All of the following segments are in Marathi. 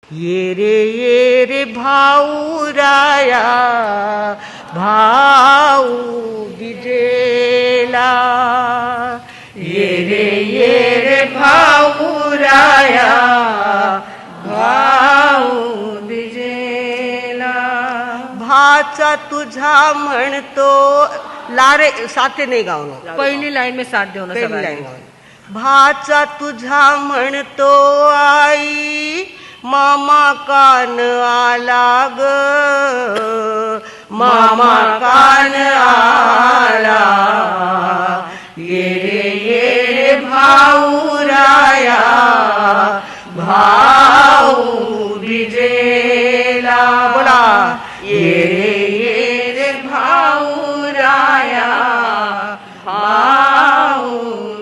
ये रे भाऊराया भाऊ बिजेला, ये रे भाऊराया भाऊ बिजेला. भाचा तुझा म्हणतो लारे साथे नाही गावनो, पहिली लाईन में साथ देऊ ना पहिली सगळ्यांनी. लाईन गावनो. भाचा तुझा म्हणतो आई मामा कान आला ग, मामा कान आला. ये रे भाऊराया भाऊ बिजेला. बोला ये रे भाऊराया भाऊ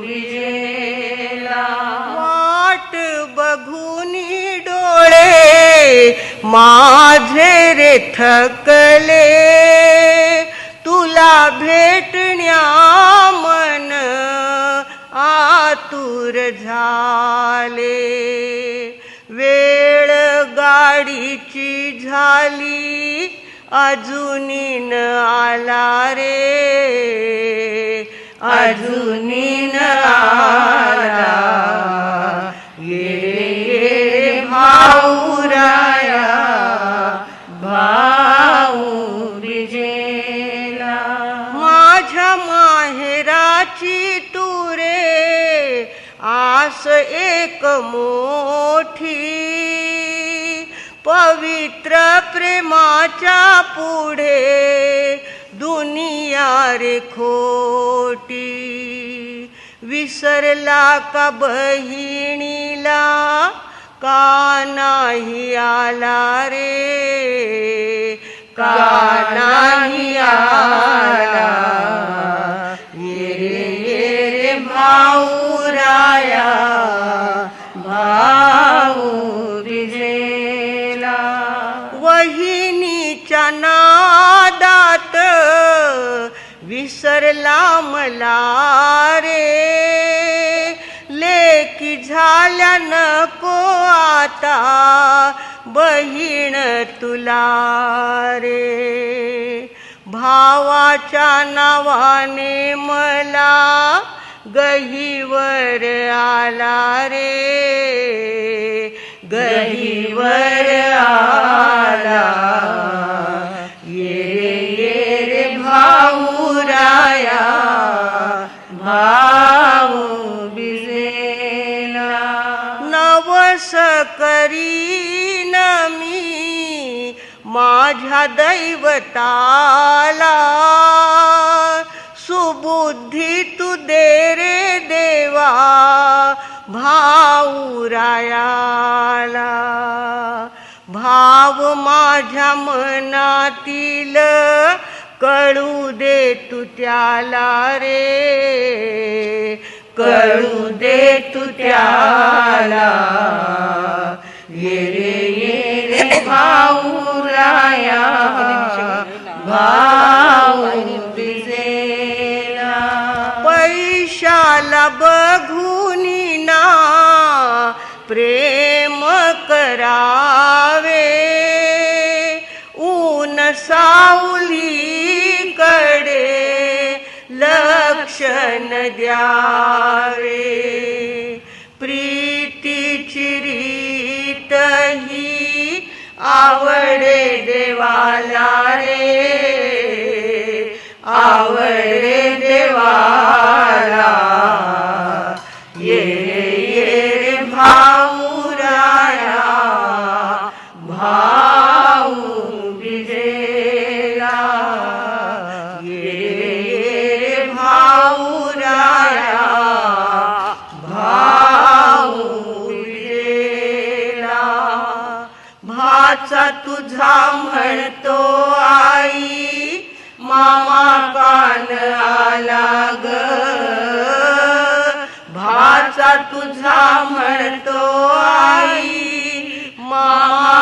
बिजेला. वाट बघूनी डोळे माझे रे थकले, तुला भेटण्या मन आतुर झाले. वेळ गाडीची झाली अजूनी न आला रे, अजूनी न आला. ये भाऊराया भाऊ बिजेला. माझ्या माहेराची तुरे आस एक मोठी, पवित्र प्रेमाच्या पुढे दुनिया रे खोटी. विसरला का बहिणीला का नाही आला रे, का नाही आला. ये रे भाऊराया भाऊ बिजेला. वहिनीच्या नादात विसरला मला रे, लेकी झाल्या नको आता बहीण तुला रे. भावाच्या नावाने मला गहीवर आला रे, गहीवर आला. ये रे भाऊराया भाऊ बिजेला. नवस करीन मी माझ्या दैवताला, सुबुद्धी तू दे रे देवा भाऊरायाला. भाव माझ्या मनातील कळू दे तू त्याला रे, कळू दे तू त्याला. ये रे भाऊराया भाऊ बिजेला. पैशाला बघूनी ना प्रेम करावे, ऊन सावलीकडे लक्ष न द्यावे. प्रीतीची रीत ही आवडे देवाला रे, आवडे देवाला. ये रे भाऊराया भाऊ बिजेला. ये रे भाऊराया भाऊ बिजेला. भाचा तुझा म्हणतो आई मामा कान आला ग, भाचा तुझा म्हणतो आई मामा